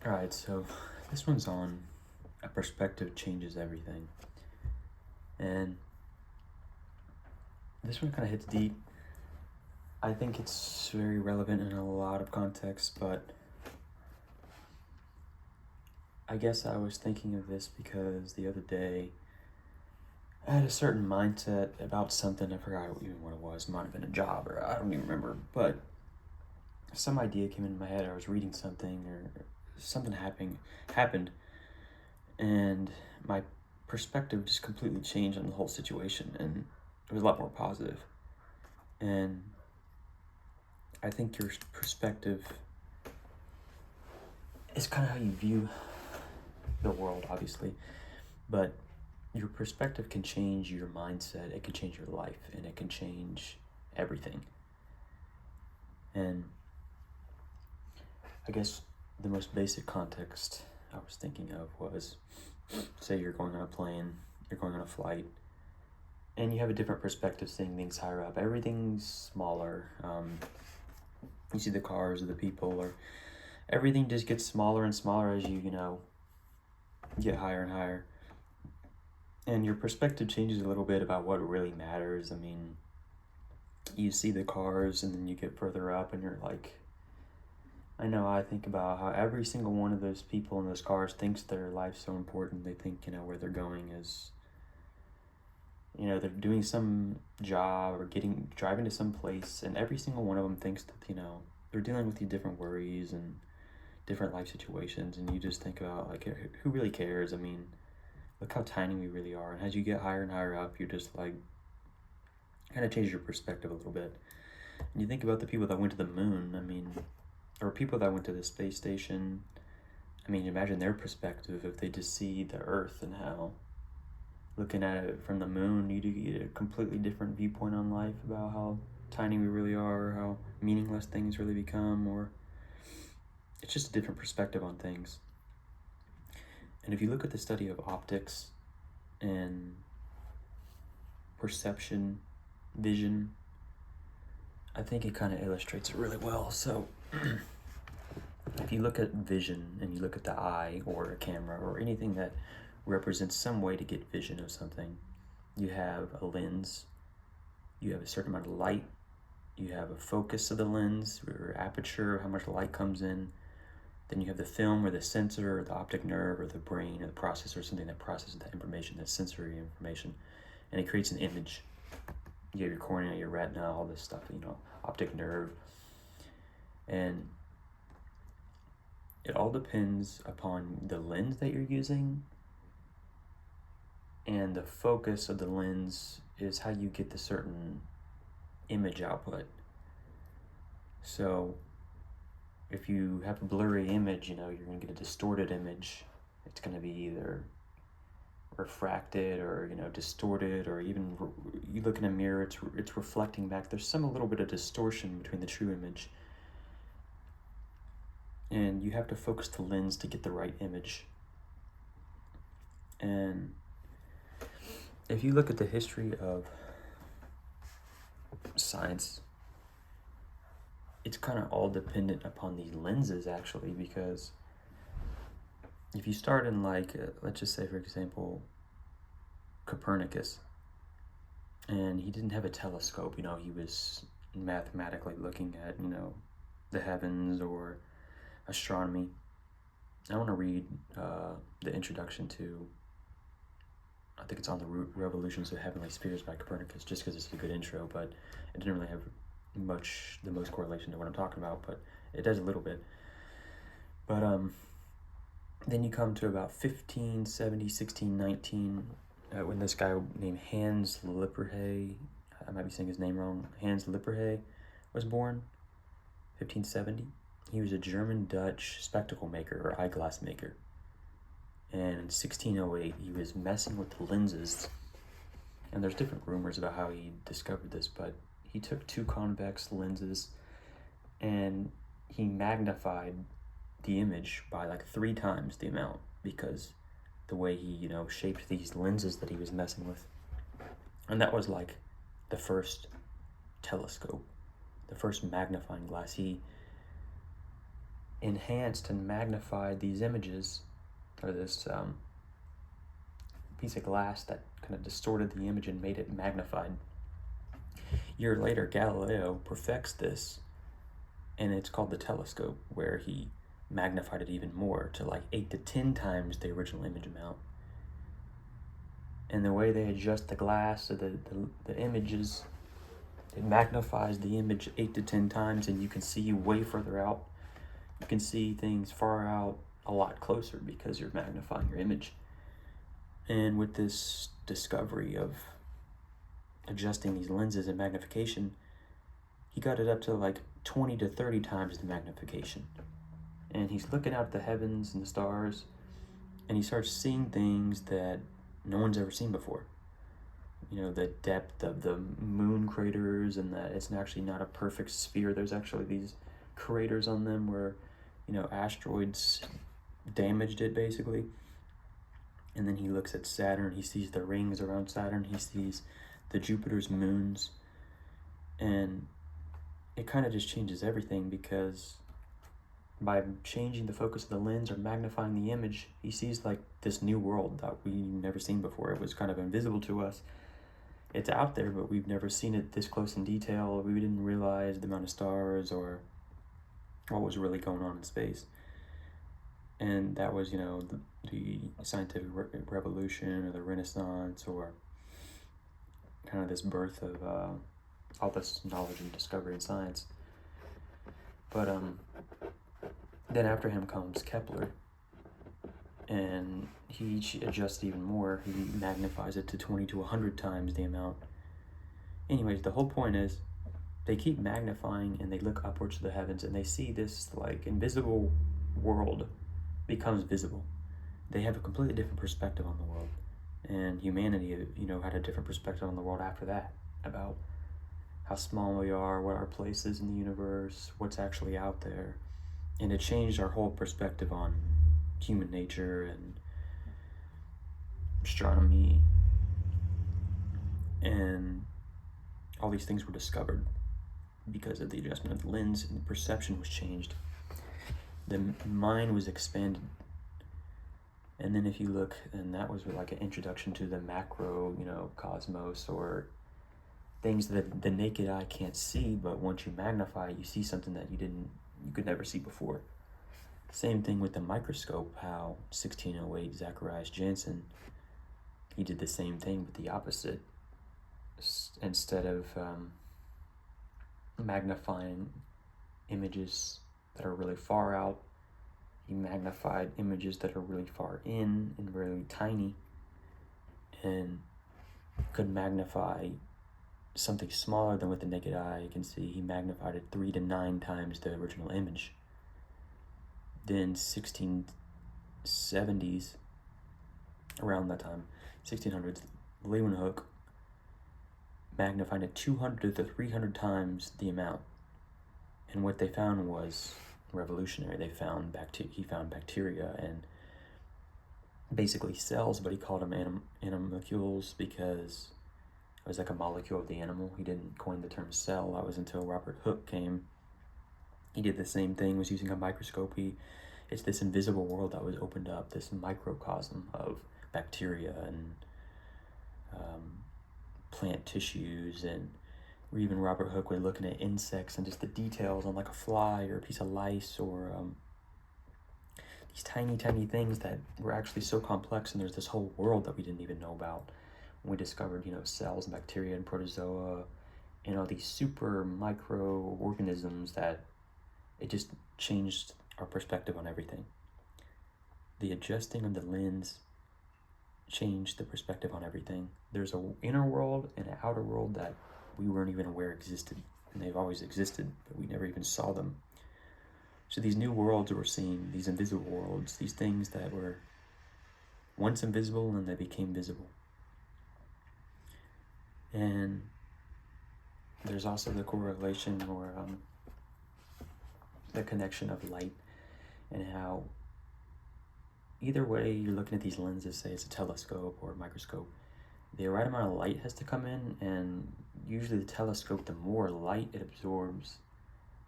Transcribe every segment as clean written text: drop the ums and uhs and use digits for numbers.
Alright, so this one's on a perspective changes everything. And this one kind of hits deep. I think it's very relevant in a lot of contexts, but I guess I was thinking of this because the other day I had a certain mindset about something. I forgot even what it was. It might have been a job, or I don't even remember. But some idea came into my head. I was reading something, or something happened, and my perspective just completely changed on the whole situation, and it was a lot more positive. And I think your perspective is kind of how you view the world, obviously, but your perspective can change your mindset, it can change your life, and it can change everything. And I guess the most basic context I was thinking of was, say you're going on a plane, you're going on a flight, and you have a different perspective seeing things higher up. Everything's smaller. You see the cars or the people, or everything just gets smaller and smaller as you get higher and higher. And your perspective changes a little bit about what really matters. I mean, you see the cars and then you get further up and you're like, I know I think about how every single one of those people in those cars thinks their life's so important. They think, where they're going is, they're doing some job or driving to some place, and every single one of them thinks that, they're dealing with these different worries and different life situations, and you just think about, like, who really cares? I mean, look how tiny we really are. And as you get higher and higher up, you're just like, kind of changes your perspective a little bit. And you think about the people that went to the moon, or people that went to the space station. I mean, imagine their perspective if they just see the Earth, and how looking at it from the moon, you do get a completely different viewpoint on life about how tiny we really are, or how meaningless things really become, or it's just a different perspective on things. And if you look at the study of optics and perception, vision, I think it kind of illustrates it really well. So if you look at vision and you look at the eye or a camera or anything that represents some way to get vision of something, you have a lens, you have a certain amount of light, you have a focus of the lens, or aperture, how much light comes in. Then you have the film, or the sensor, or the optic nerve, or the brain, or the processor, something that processes that information, that sensory information, and it creates an image. You have your cornea, your retina, all this stuff, optic nerve. And it all depends upon the lens that you're using, and the focus of the lens is how you get the certain image output. So if you have a blurry image, you're going to get a distorted image. It's going to be either refracted or distorted, or even you look in a mirror, it's reflecting back. There's a little bit of distortion between the true image, and you have to focus the lens to get the right image. And if you look at the history of science, it's kind of all dependent upon these lenses, actually, because if you start in, like, let's just say, for example, Copernicus, and he didn't have a telescope, he was mathematically looking at, the heavens or astronomy. I want to read the introduction to, I think it's on the Revolutions of Heavenly Spheres by Copernicus, just because it's a good intro, but it didn't really have the most correlation to what I'm talking about, but it does a little bit. But then you come to about 1570, 1619, when this guy named Hans Lippershey, I might be saying his name wrong, Hans Lippershey was born, 1570. He was a German-Dutch spectacle maker, or eyeglass maker. And in 1608, he was messing with the lenses. And there's different rumors about how he discovered this, but he took two convex lenses and he magnified the image by like 3 times the amount, because the way he, shaped these lenses that he was messing with. And that was like the first telescope, the first magnifying glass. He enhanced and magnified these images, or this piece of glass that kind of distorted the image and made it magnified. A year later, Galileo perfects this, and it's called the telescope, where he magnified it even more to like 8 to 10 times the original image amount. And the way they adjust the glass of the images, it magnifies the image 8 to 10 times, and you can see way further out. You can see things far out a lot closer because you're magnifying your image. And with this discovery of adjusting these lenses and magnification, he got it up to like 20 to 30 times the magnification. And he's looking out at the heavens and the stars, and he starts seeing things that no one's ever seen before. You know, the depth of the moon craters, and that it's actually not a perfect sphere. There's actually these craters on them where, you know, asteroids damaged it basically. And then he looks at Saturn, he sees the rings around Saturn, he sees the Jupiter's moons, and it kind of just changes everything, because by changing the focus of the lens or magnifying the image, he sees like this new world that we've never seen before. It was kind of invisible to us. It's out there, but we've never seen it this close in detail. We didn't realize the amount of stars or what was really going on in space. And that was, you know, the scientific revolution, or the Renaissance, or kind of this birth of all this knowledge and discovery in science. But then after him comes Kepler, and he adjusts even more. He magnifies it to 20 to 100 times the amount. Anyways, the whole point is they keep magnifying, and they look upwards to the heavens, and they see this like invisible world becomes visible. They have a completely different perspective on the world, and humanity, you know, had a different perspective on the world after that, about how small we are, what our place is in the universe, what's actually out there. And it changed our whole perspective on human nature and astronomy, and all these things were discovered because of the adjustment of the lens, and the perception was changed. The mind was expanded. And then if you look, and that was like an introduction to the macro, you know, cosmos, or things that the naked eye can't see, but once you magnify, you see something that you could never see before. Same thing with the microscope, how 1608 Zacharias Janssen, he did the same thing, but the opposite. Instead of magnifying images that are really far out, he magnified images that are really far in and really tiny, and could magnify something smaller than what the naked eye can see. He magnified it 3 to 9 times the original image. Then 1670s, around that time, 1600s, Leeuwenhoek magnified it 200 to 300 times the amount. And what they found was revolutionary. He found bacteria and basically cells, but he called them animalcules because it was like a molecule of the animal. He didn't coin the term cell. That was until Robert Hooke came. He did the same thing, was using a microscope. It's this invisible world that was opened up, this microcosm of bacteria and plant tissues, and even Robert Hooke was looking at insects and just the details on like a fly or a piece of lice, or these tiny things that were actually so complex, and there's this whole world that we didn't even know about. When we discovered, you know, cells and bacteria and protozoa and all these super microorganisms, that it just changed our perspective on everything. The adjusting of the lens changed the perspective on everything. There's an inner world and an outer world that we weren't even aware existed, and they've always existed, but we never even saw them. So these new worlds we're seeing, these invisible worlds, these things that were once invisible and they became visible. And there's also the correlation, or the connection of light, and how either way you're looking at these lenses, say it's a telescope or a microscope, the right amount of light has to come in, and usually the telescope, the more light it absorbs,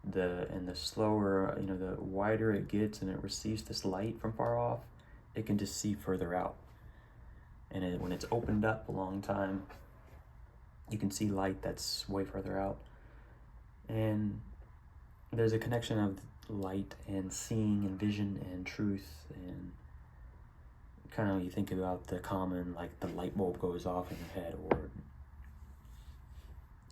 the slower, the wider it gets and it receives this light from far off, it can just see further out. And when it's opened up a long time, you can see light that's way further out. And there's a connection of light and seeing and vision and truth, and kind of you think about the common, like the light bulb goes off in your head, or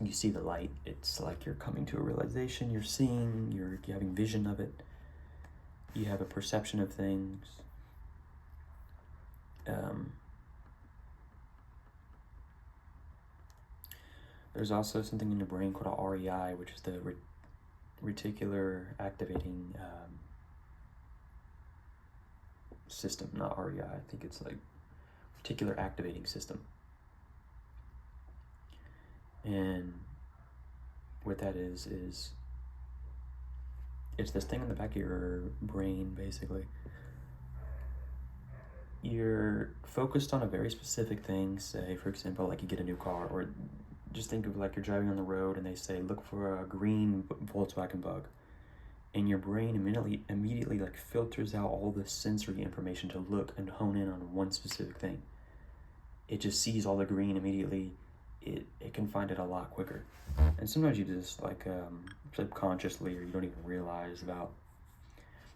you see the light. It's like you're coming to a realization, you're seeing, you're having vision of it, you have a perception of things. There's also something in your brain called a REI, which is the reticular activating system, not REI. I think it's like reticular activating system. And what that is it's this thing in the back of your brain, basically. You're focused on a very specific thing, say, for example, like you get a new car, or just think of like you're driving on the road and they say, look for a green Volkswagen Bug. And your brain immediately like filters out all the sensory information to look and hone in on one specific thing. It just sees all the green immediately. It can find it a lot quicker. And sometimes you just like subconsciously, or you don't even realize about,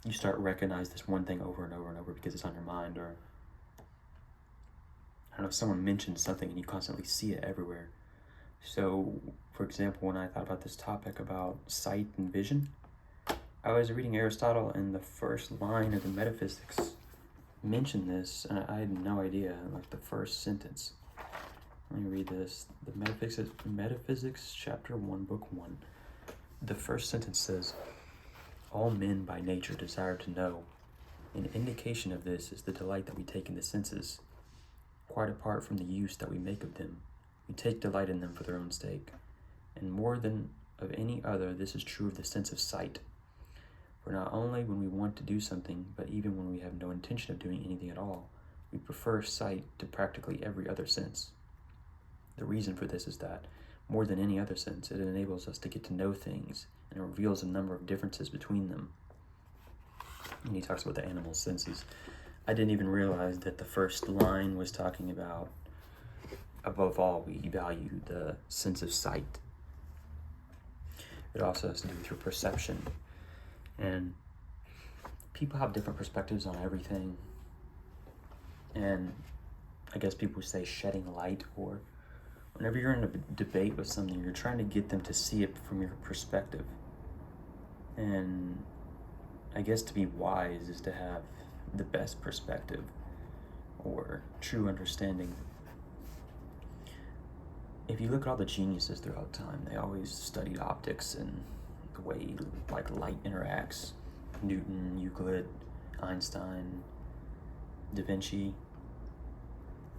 you start recognize this one thing over and over and over because it's on your mind, or I don't know, if someone mentions something and you constantly see it everywhere. So, for example, when I thought about this topic about sight and vision, I was reading Aristotle, and the first line of the Metaphysics mentioned this, and I had no idea, like the first sentence. Let me read this. The Metaphysics, chapter 1, book 1. The first sentence says, all men by nature desire to know. An indication of this is the delight that we take in the senses, quite apart from the use that we make of them. We take delight in them for their own sake. And more than of any other, this is true of the sense of sight. For not only when we want to do something, but even when we have no intention of doing anything at all, we prefer sight to practically every other sense. The reason for this is that, more than any other sense, it enables us to get to know things, and it reveals a number of differences between them. And he talks about the animal senses. I didn't even realize that the first line was talking about, above all, we value the sense of sight. It also has to do with your perception. And people have different perspectives on everything. And I guess people say shedding light, or whenever you're in a debate with something, you're trying to get them to see it from your perspective. And I guess to be wise is to have the best perspective, or true understanding. If you look at all the geniuses throughout time, they always studied optics and the way like light interacts. Newton, Euclid, Einstein, Da Vinci,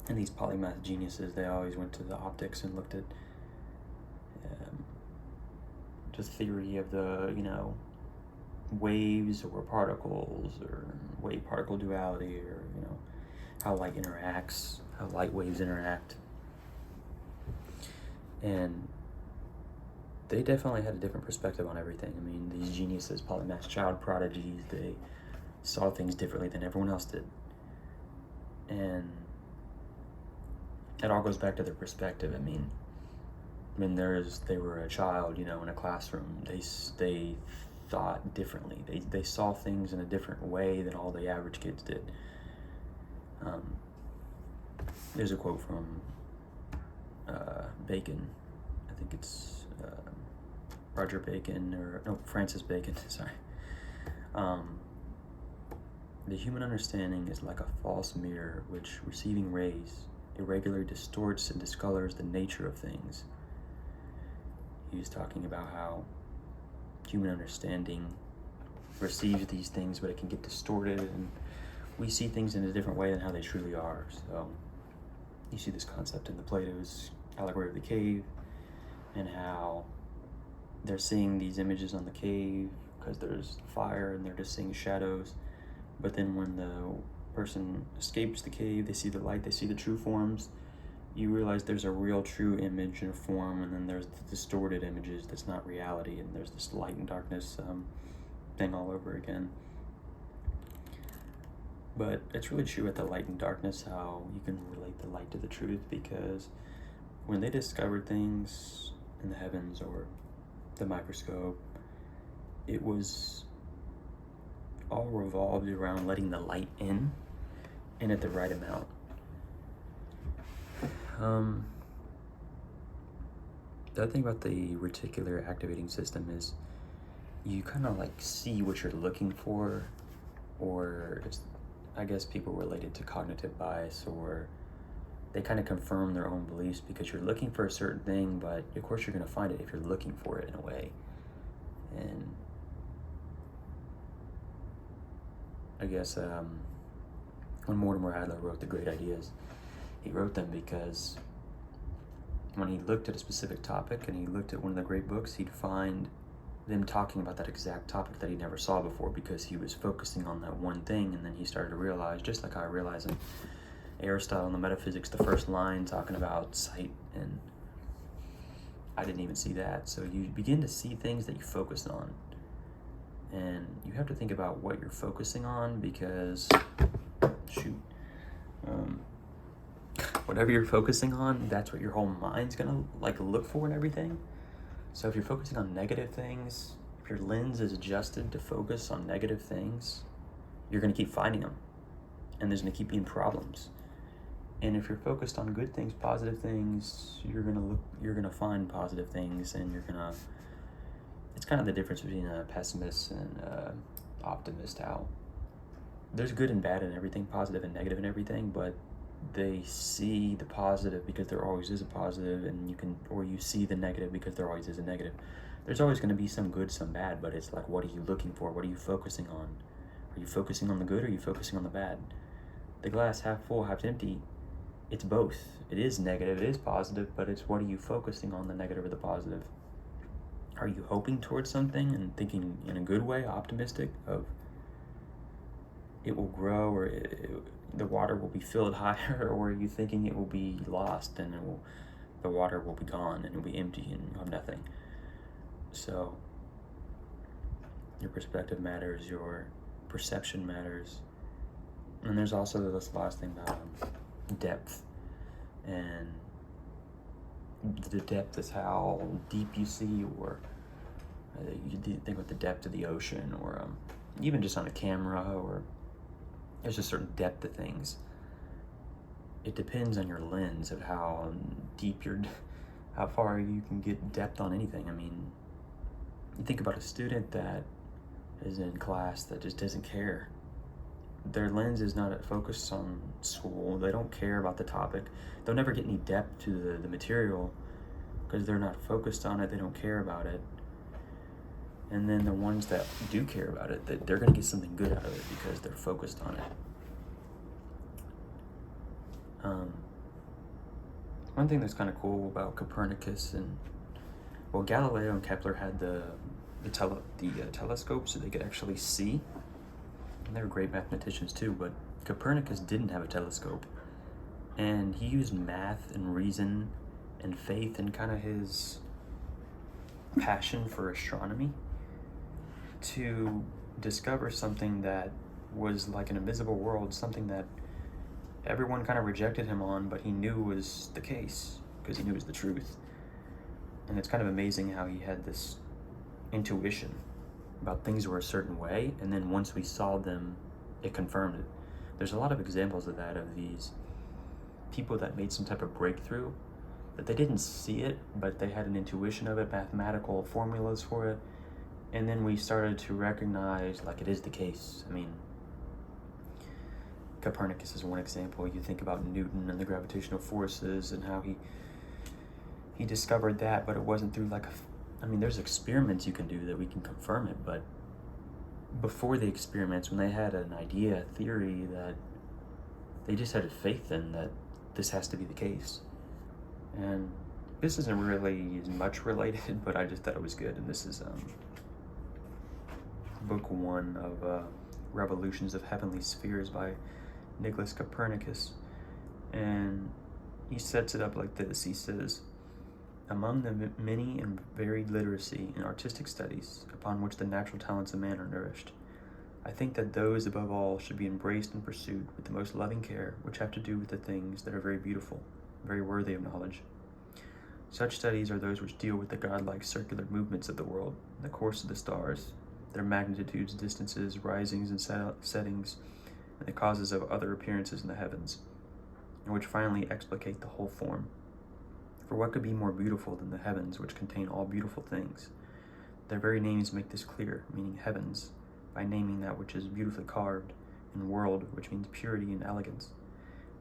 and these polymath geniuses, they always went to the optics and looked at just theory of the, waves or particles, or wave-particle duality, or, how light interacts, how light waves interact. And they definitely had a different perspective on everything. I mean, these geniuses, polymath child prodigies, they saw things differently than everyone else did. And it all goes back to their perspective. I mean, when they were a child, in a classroom, they thought differently. They saw things in a different way than all the average kids did. There's a quote from Bacon. I think it's Roger Bacon, Francis Bacon, sorry. The human understanding is like a false mirror which, receiving rays, irregularly distorts and discolors the nature of things. He was talking about how human understanding receives these things, but it can get distorted, and we see things in a different way than how they truly are. So you see this concept in the Plato's allegory of the cave, and how they're seeing these images on the cave because there's fire and they're just seeing shadows. But then when the person escapes the cave, they see the light, they see the true forms, you realize there's a real true image and form, and then there's the distorted images that's not reality, and there's this light and darkness thing all over again. But it's really true at the light and darkness how you can relate the light to the truth, because when they discovered things in the heavens or the microscope, it was all revolved around letting the light in and at the right amount. The other thing about the reticular activating system is you kind of like see what you're looking for, or it's, I guess people relate it to cognitive bias, or they kind of confirm their own beliefs because you're looking for a certain thing, but of course you're going to find it if you're looking for it in a way. And I guess when Mortimer Adler wrote The Great Ideas, he wrote them because when he looked at a specific topic and he looked at one of the great books, he'd find them talking about that exact topic that he never saw before, because he was focusing on that one thing. And then he started to realize, just like I realized in Aristotle and the Metaphysics, the first line talking about sight, and I didn't even see that. So you begin to see things that you focus on, and you have to think about what you're focusing on, because whatever you're focusing on, that's what your whole mind's gonna like look for and everything. So if you're focusing on negative things, if your lens is adjusted to focus on negative things, you're gonna keep finding them, and there's gonna keep being problems. And if you're focused on good things, positive things, you're gonna find positive things, and it's kind of the difference between a pessimist and an optimist, how there's good and bad in everything, positive and negative in everything, but they see the positive because there always is a positive, and you see the negative because there always is a negative. There's always going to be some good, some bad, but it's like, what are you looking for? What are you focusing on? Are you focusing on the good, or are you focusing on the bad? The glass half full, half empty, it's both. It is negative, it is positive, but it's what are you focusing on, the negative or the positive? Are you hoping towards something and thinking in a good way, optimistic, of it will grow, or the water will be filled higher, or are you thinking it will be lost and the water will be gone and it will be empty and you'll have nothing? So your perspective matters, your perception matters. And there's also this last thing about depth. And the depth is how deep you see, or you think with the depth of the ocean, or even just on a camera, or there's a certain depth of things. It depends on your lens of how deep how far you can get depth on anything. I mean, you think about a student that is in class that just doesn't care. Their lens is not focused on school. They don't care about the topic. They'll never get any depth to the material because they're not focused on it. They don't care about it. And then the ones that do care about it, that they're going to get something good out of it because they're focused on it. One thing that's kind of cool about Copernicus Galileo and Kepler had the telescope, so they could actually see. And they were great mathematicians too, but Copernicus didn't have a telescope. And he used math and reason and faith and kind of his passion for astronomy to discover something that was like an invisible world, something that everyone kind of rejected him on, but he knew was the case because he knew it was the truth. And it's kind of amazing how he had this intuition about things were a certain way, and then once we saw them, it confirmed it. There's a lot of examples of that, of these people that made some type of breakthrough, that they didn't see it, but they had an intuition of it, mathematical formulas for it, and then we started to recognize like it is the case. I mean, Copernicus is one example. You think about Newton and the gravitational forces and how he discovered that, but it wasn't through there's experiments you can do that we can confirm it, but before the experiments, when they had an idea, a theory that they just had faith in, that this has to be the case. And this isn't really much related, but I just thought it was good. And this is book 1 of Revolutions of Heavenly Spheres by Nicholas Copernicus. And he sets it up like this. He says, among the many and varied literacy and artistic studies upon which the natural talents of man are nourished, I think that those above all should be embraced and pursued with the most loving care which have to do with the things that are very beautiful, very worthy of knowledge. Such studies are those which deal with the godlike circular movements of the world, the course of the stars, their magnitudes, distances, risings and settings, and the causes of other appearances in the heavens, and which finally explicate the whole form. For what could be more beautiful than the heavens, which contain all beautiful things? Their very names make this clear, meaning heavens, by naming that which is beautifully carved, and world, which means purity and elegance.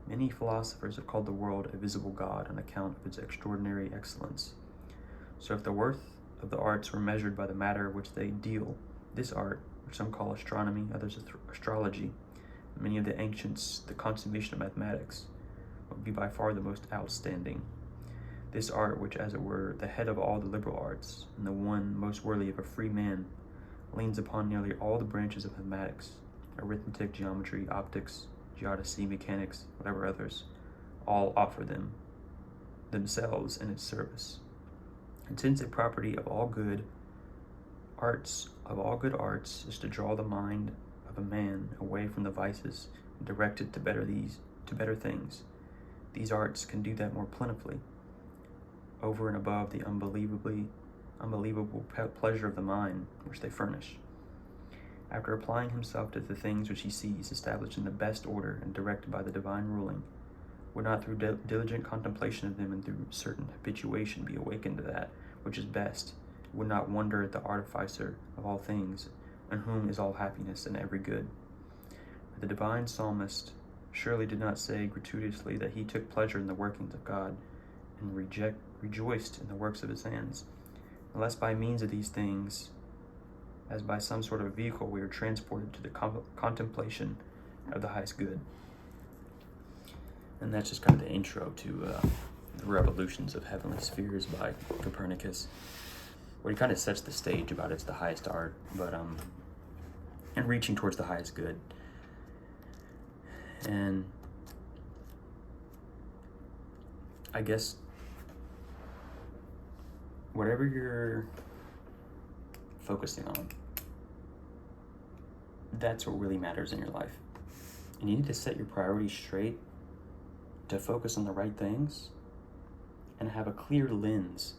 Many philosophers have called the world a visible God on account of its extraordinary excellence. So if the worth of the arts were measured by the matter which they deal, this art, which some call astronomy, others astrology, many of the ancients the consummation of mathematics, would be by far the most outstanding. This art, which as it were the head of all the liberal arts, and the one most worthy of a free man, leans upon nearly all the branches of mathematics, arithmetic, geometry, optics, geodesy, mechanics, whatever others, all offer themselves in its service. And since a property of all good arts is to draw the mind of a man away from the vices and direct it to better things, these arts can do that more plentifully, over and above the unbelievable pleasure of the mind which they furnish. After applying himself to the things which he sees established in the best order and directed by the divine ruling, would not through diligent contemplation of them and through certain habituation be awakened to that which is best, would not wonder at the artificer of all things, in whom is all happiness and every good. But the divine psalmist surely did not say gratuitously that he took pleasure in the workings of God, and rejoiced in the works of his hands, unless by means of these things, as by some sort of vehicle, we are transported to the contemplation of the highest good. And that's just kind of the intro to the Revolutions of Heavenly Spheres by Copernicus, where he kind of sets the stage about it's the highest art, but and reaching towards the highest good. And I guess whatever you're focusing on, that's what really matters in your life. And you need to set your priorities straight to focus on the right things and have a clear lens.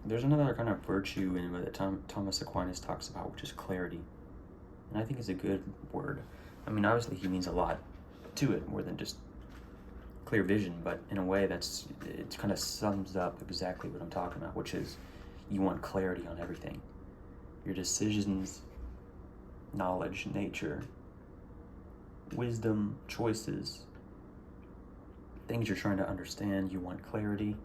There's another kind of virtue in that Thomas Aquinas talks about, which is clarity. And I think it's a good word. I mean, obviously he means a lot to it, more than just clear vision, but in a way it kind of sums up exactly what I'm talking about, which is you want clarity on everything. Your decisions, knowledge, nature, wisdom, choices, things you're trying to understand, you want clarity.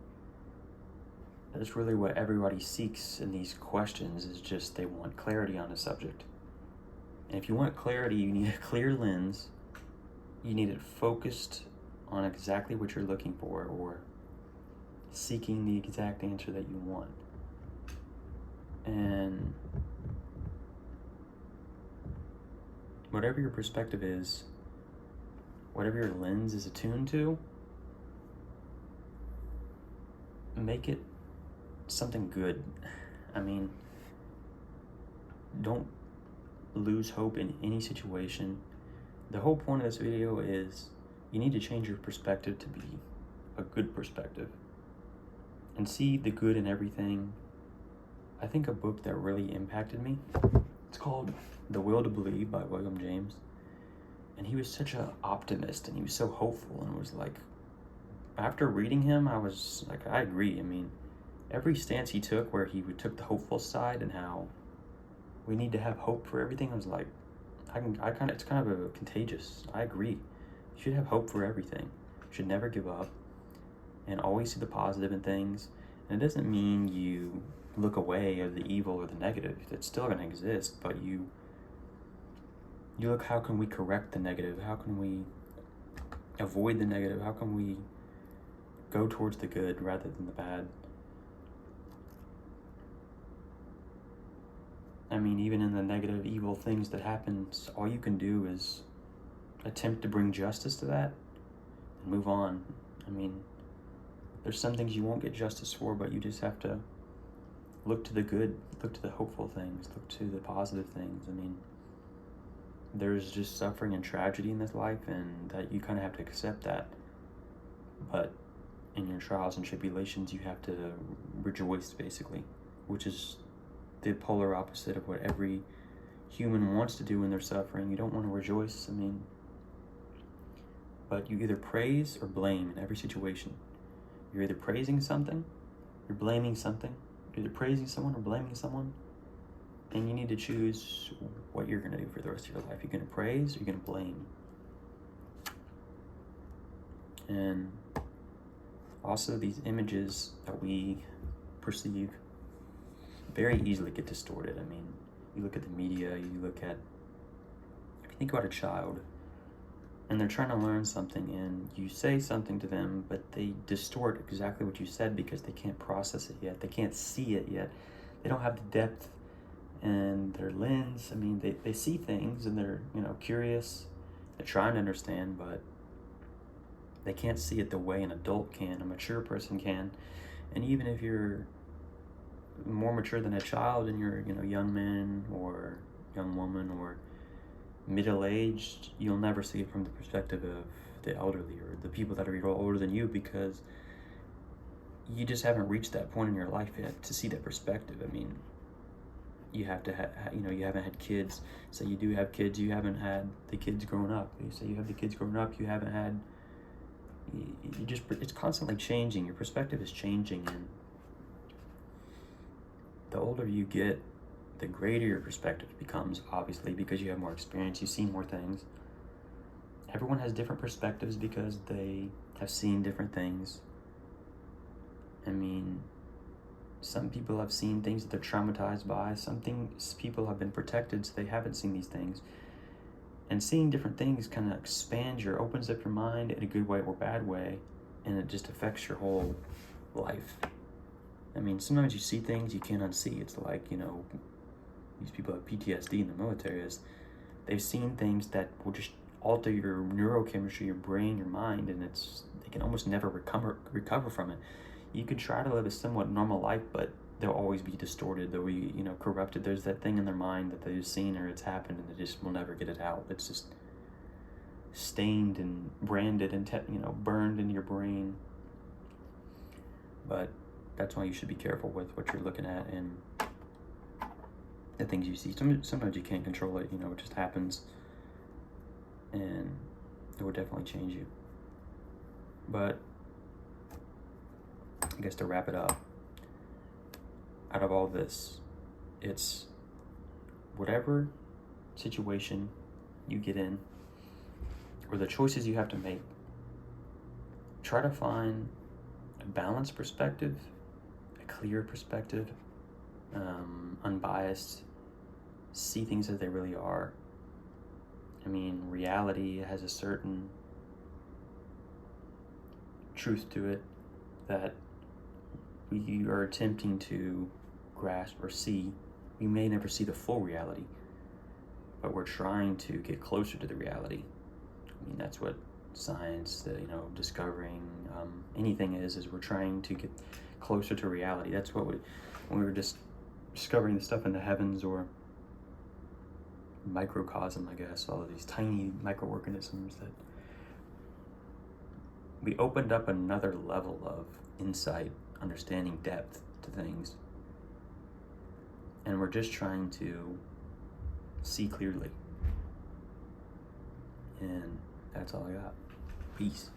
That's really what everybody seeks in these questions, is just they want clarity on a subject. And if you want clarity, you need a clear lens. You need it focused on exactly what you're looking for, or seeking the exact answer that you want. And whatever your perspective is, whatever your lens is attuned to, make it something good. I mean, don't lose hope in any situation. The whole point of this video is you need to change your perspective to be a good perspective and see the good in everything. I think a book that really impacted me, it's called The Will to Believe by William James. And he was such an optimist, and he was so hopeful, and it was like, after reading him, I was like, I agree. I mean, every stance he took where he took the hopeful side and how we need to have hope for everything, I was like, it's kind of a contagious. I agree. You should have hope for everything. You should never give up and always see the positive in things. And it doesn't mean you look away of the evil or the negative. It's still going to exist, but you look, how can we correct the negative? How can we avoid the negative? How can we go towards the good rather than the bad? I mean, even in the negative, evil things that happen, all you can do is attempt to bring justice to that and move on. I mean, there's some things you won't get justice for, but you just have to look to the good, look to the hopeful things, look to the positive things. I mean, there's just suffering and tragedy in this life, and that you kind of have to accept that. But in your trials and tribulations, you have to rejoice, basically, which is the polar opposite of what every human wants to do when they're suffering. You don't want to rejoice, I mean, but you either praise or blame in every situation. You're either praising something, you're blaming something, you're either praising someone or blaming someone, and you need to choose what you're going to do for the rest of your life. You're going to praise or you're going to blame. And also, these images that we perceive very easily get distorted. I mean, you look at the media, if you think about a child, and they're trying to learn something, and you say something to them, but they distort exactly what you said because they can't process it yet. They can't see it yet. They don't have the depth and their lens. I mean, they see things and they're, curious. They're trying to understand, but they can't see it the way an adult can, a mature person can. And even if you're more mature than a child and you're, young man or young woman or middle-aged, you'll never see it from the perspective of the elderly or the people that are older than you, because you just haven't reached that point in your life yet to see that perspective. I mean, you have to you haven't had kids. So you do have kids, you haven't had the kids growing up. You say you have the kids growing up, you haven't had, it's constantly changing. Your perspective is changing, and the older you get, the greater your perspective becomes, obviously, because you have more experience, you've seen more things. Everyone has different perspectives because they have seen different things. I mean, some people have seen things that they're traumatized by. People have been protected, so they haven't seen these things. And seeing different things kind of opens up your mind in a good way or bad way, and it just affects your whole life. I mean, sometimes you see things you can't unsee. It's like, these people have PTSD in the military. They've seen things that will just alter your neurochemistry, your brain, your mind, and they can almost never recover from it. You could try to live a somewhat normal life, but they'll always be distorted. They'll be, corrupted. There's that thing in their mind that they've seen or it's happened, and they just will never get it out. It's just stained and branded and burned into your brain. But that's why you should be careful with what you're looking at and the things you see. Sometimes you can't control it. It just happens, and it would definitely change you. But I guess to wrap it up, out of all this, it's whatever situation you get in or the choices you have to make, try to find a balanced perspective, a clear perspective, unbiased, see things as they really are. I mean, reality has a certain truth to it that we are attempting to grasp or see. We may never see the full reality, but we're trying to get closer to the reality. I mean, that's what science, discovering anything is we're trying to get closer to reality. That's what when we were just discovering the stuff in the heavens or microcosm, I guess, all of these tiny microorganisms, that we opened up another level of insight, understanding, depth to things. And we're just trying to see clearly. And that's all I got. Peace.